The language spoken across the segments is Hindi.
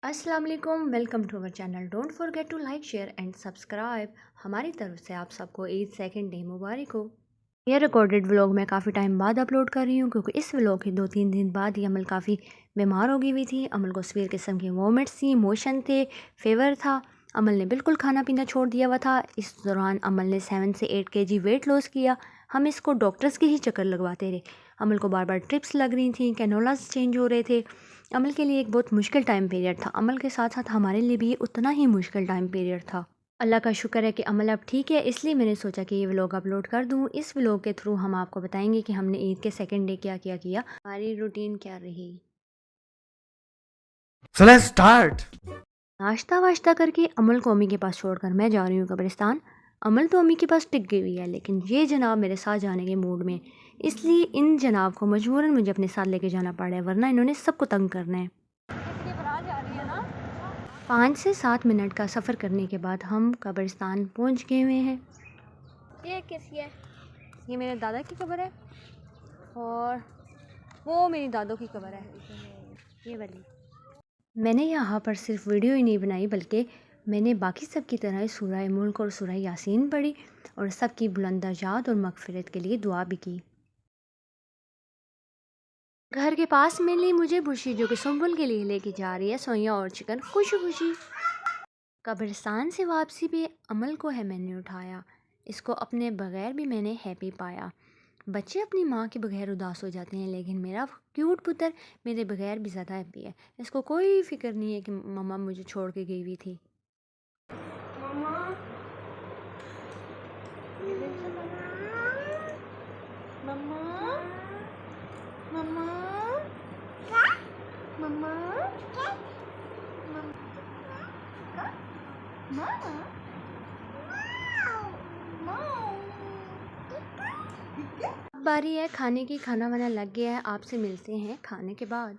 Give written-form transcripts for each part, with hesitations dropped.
अस्सलाम वालेकुम, welcome to our channel. Don't forget to like share and subscribe. हमारी तरफ से आप सबको ईद सेकंड डे मुबारक हो। ये रिकॉर्डेड व्लॉग मैं काफ़ी टाइम बाद अपलोड कर रही हूँ क्योंकि इस व्लॉग के 2-3 दिन बाद ही अमल काफ़ी बीमार हो गई हुई थी। अमल को सीवियर किस्म की वॉमिट्स थी, मोशन थे, फेवर था। अमल ने बिल्कुल खाना पीना छोड़ दिया हुआ था। इस दौरान अमल ने 7 से 8 kg वेट लॉस किया। हम इसको डॉक्टर्स के ही चक्कर लगवाते रहे। अमल को बार बार ट्रिप्स लग रही थी, कैनोलास चेंज हो रहे थे। अमल के लिए एक बहुत मुश्किल टाइम पीरियड था। अमल के साथ साथ हमारे लिए भी उतना ही मुश्किल टाइम पीरियड था। अल्लाह का शुक्र है कि अमल अब ठीक है, इसलिए मैंने सोचा कि ये व्लॉग अपलोड कर दूँ। इस व्लॉग के थ्रू हम आपको बताएंगे कि हमने ईद के सेकंड डे क्या क्या किया, हमारी रूटीन क्या रही। So let's start. नाश्ता वाश्ता करके अमल को अम्मी के पास छोड़कर मैं जा रही हूँ कब्रिस्तान। अमल तो अम्मी के पास टिक गई हुई है, लेकिन ये जनाब मेरे साथ जाने के मूड में, इसलिए इन जनाब को मजबूरन मुझे अपने साथ लेके जाना पड़ा है, वरना इन्होंने सबको तंग करना है। 5 से 7 मिनट का सफ़र करने के बाद हम कब्रिस्तान पहुंच गए हुए हैं। ये कैसी है? ये मेरे दादा की कब्र है और वो मेरी दादों की कब्र है, ये वाली। मैंने यहाँ पर सिर्फ वीडियो ही नहीं बनाई, बल्कि मैंने बाकी सब की तरह सूरह मुल्क और सूरह यासीन पढ़ी और सबकी बुलंद दर्जात और मगफिरत के लिए दुआ भी की। घर के पास मिली मुझे बुशी, जो कि सुम्बुल के लिए लेके जा रही है सोया और चिकन, खुशी खुशी। कब्रिस्तान से वापसी पे अमल को है मैंने उठाया। इसको अपने बगैर भी मैंने हैप्पी पाया। बच्चे अपनी माँ के बगैर उदास हो जाते हैं, लेकिन मेरा क्यूट पुत्र मेरे बगैर भी ज़्यादा हैप्पी है। इसको कोई फिक्र नहीं है कि मम्मा मुझे छोड़ के गई हुई थी। बारी है खाने की, खाना वाना लग गया है। आपसे मिलते हैं खाने के बाद।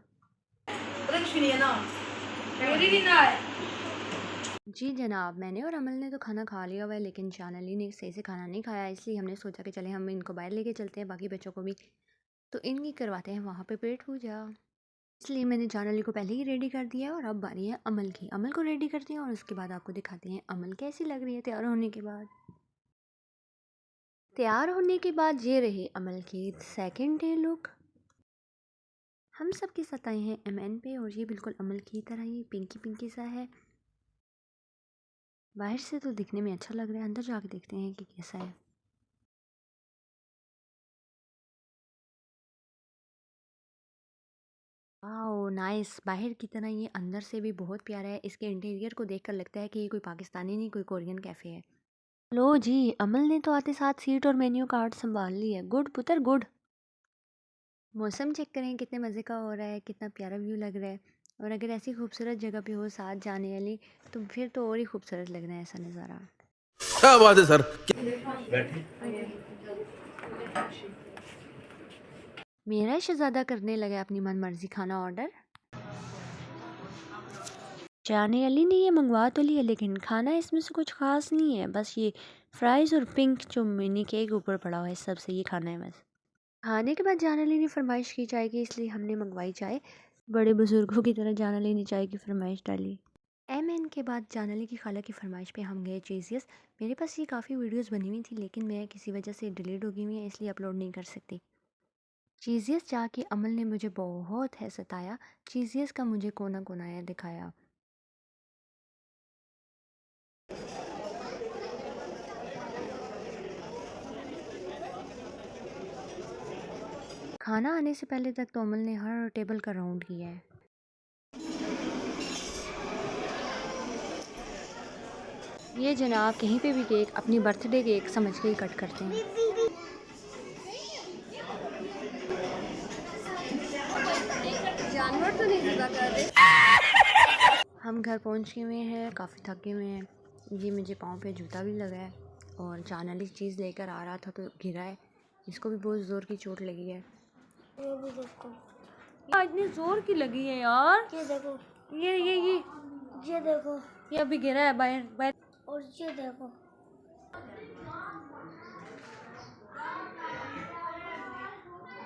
जी जनाब, मैंने और अमल ने तो खाना खा लिया हुआ है, लेकिन जानली ने सही से खाना नहीं खाया, इसलिए हमने सोचा कि चले हम इनको बाहर लेके चलते हैं, बाकी बच्चों को भी, तो इनकी करवाते हैं वहाँ पे पेट पूजा। इसलिए मैंने जानली को पहले ही रेडी कर दिया और अब बारी है अमल की। अमल को रेडी करते हैं और उसके बाद आपको दिखाते हैं अमल कैसी लग रही है तैयार होने के बाद। तैयार होने के बाद ये रही अमल की सेकंड डे लुक। हम सब के साथ आए हैं MN पे और ये बिल्कुल अमल की तरह ही पिंकी पिंकी सा है। बाहर से तो दिखने में अच्छा लग रहा है, अंदर जाके देखते हैं कि कैसा है। वाओ नाइस, बाहर की तरह ये अंदर से भी बहुत प्यारा है। इसके इंटीरियर को देखकर लगता है कि ये कोई पाकिस्तानी नहीं, कोई कोरियन कैफ़े है। लो जी, अमल ने तो आते साथ सीट और मेन्यू कार्ड संभाल ली है। गुड पुत्र गुड। मौसम चेक करें कितने मज़े का हो रहा है, कितना प्यारा व्यू लग रहा है। और अगर ऐसी खूबसूरत जगह पे हो साथ जाने वाली, तो फिर तो और ही खूबसूरत लग रहा है ऐसा नज़ारा। क्या बात है सर। मेरा शहज़ादा करने लगा अपनी मन मर्जी खाना ऑर्डर। जाने अली ने ये मंगवा तो लिया, लेकिन खाना इसमें से कुछ ख़ास नहीं है। बस ये फ्राइज़ और पिंक जो मिनी केक ऊपर पड़ा हुआ है, सबसे ये खाना है बस। खाने के बाद जान अली ने फरमाइश की चाय की, इसलिए हमने मंगवाई चाय। बड़े बुजुर्गों की तरह जान अली ने चाय की फरमाइश डाली। MN के बाद जान अली की खाला की फरमाइश पे हम गए चीज़ियस। मेरे पास ये काफ़ी वीडियोस बनी हुई थी, लेकिन मैं किसी वजह से डिलीट हो गई हुई है, इसलिए अपलोड नहीं कर सकती। चीज़ियस जाके अमल ने मुझे बहुत है सताया। चीज़ियस का मुझे कोना कोनाया दिखाया। खाना आने से पहले तक तो अमल ने हर टेबल का राउंड किया है। ये जनाब कहीं पे भी केक अपनी बर्थडे केक समझ के ही कट करते हैं। जानवर तो नहीं ज़िंदा कर रहे। हम घर पहुंच गए हुए हैं, काफ़ी थके हुए हैं। ये मुझे पाँव पे जूता भी लगा है और जान अली चीज़ लेकर आ रहा था तो गिरा है। इसको भी बहुत ज़ोर की चोट लगी है। ये भी देखो, इतनी ज़ोर की लगी है यार। ये देखो, ये देखो, ये अभी गिरा है बाहर बाहर। और ये देखो,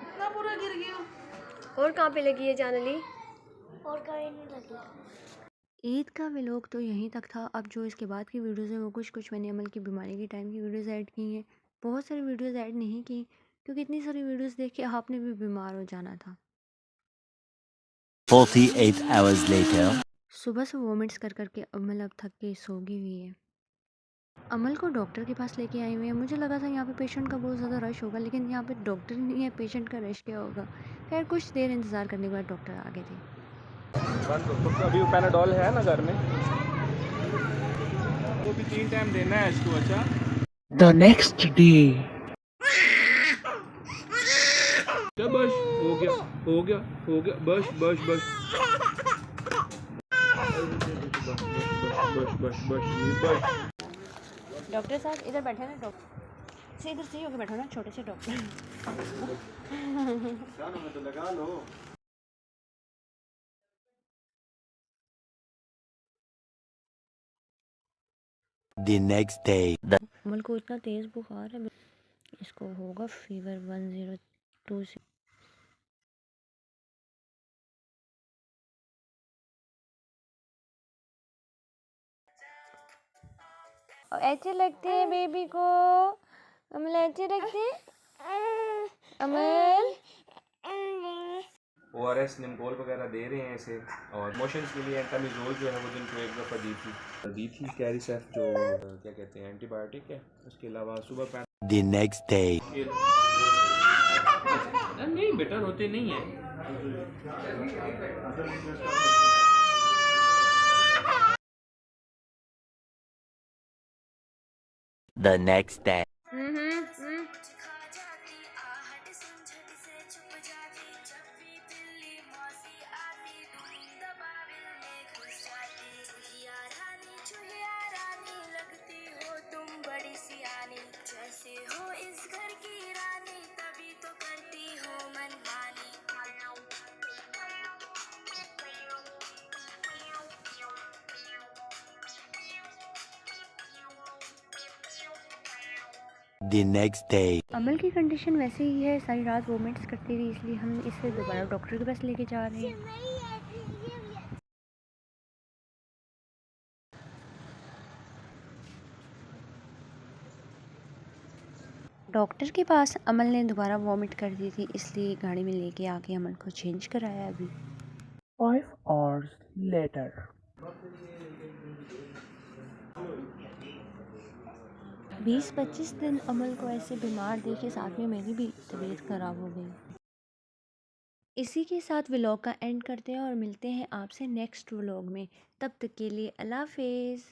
इतना पूरा गिर गया। और कहाँ पे लगी है जान अली? और कहीं नहीं लगी। ईद का व्लॉग तो यहीं तक था। अब जो इसके बाद की वीडियोज़ हैं वो कुछ मैंने अमल की बीमारी के टाइम की वीडियोज़ ऐड की हैं। बहुत सारी वीडियोज़ ऐड नहीं की क्योंकि इतनी सारी वीडियोज़ देख के आपने भी बीमार हो जाना था। 48 hours later. सुबह से वॉमिट्स कर के अमल अब थक के सोगी हुई है। अमल को डॉक्टर के पास लेके आई हुई है। मुझे लगा था यहाँ पे पेशेंट का बहुत ज़्यादा रश होगा, लेकिन यहाँ पे डॉक्टर ही नहीं है, पेशेंट का रश क्या होगा। खैर कुछ देर इंतज़ार करने के बाद डॉक्टर आ गए थे। तो अभी पैनाडॉल है ना घर में, वो भी 3 टाइम देना है इसको। अच्छा, The next day. क्या बस हो गया, हो गया, हो गया, बस बस बस बस बस बस बस। डॉक्टर साहब इधर बैठे ना, डॉक्टर से इधर सही होकर बैठो ना, छोटे से डॉक्टर। तो लगा लो। The next day. अमल को इतना तेज़ बुखार है, इसको होगा फीवर 102 से। ऐसे लगते हैं बेबी को, अमल ऐसे लगते हैं अमल। ORS निम्कोल वगैरह दे रहे हैं इसे, और मोशंस के लिए एंटामिजोल जो है वो दिन को एक दफ़ा दी थी कैरिसेफ, जो क्या कहते हैं एंटीबायोटिक है। उसके अलावा सुबह The next day. नहीं बेटर होते नहीं है। The next day. जैसे हो इस घर की रानी, तभी तो करती हो मनमानी। The next day. अमल की कंडीशन वैसे ही है, सारी रात वोमिट्स करती रही, इसलिए हम इसे दोबारा डॉक्टर के पास लेके जा रहे हैं। डॉक्टर के पास अमल ने दोबारा वॉमिट कर दी थी, इसलिए गाड़ी में लेके आके अमल को चेंज कराया। अभी 5 hours later. 20-25 दिन अमल को ऐसे बीमार देखे, साथ में मेरी भी तबीयत ख़राब हो गई। इसी के साथ व्लॉग का एंड करते हैं और मिलते हैं आपसे नेक्स्ट व्लॉग में। तब तक के लिए अल्लाह हाफिज़।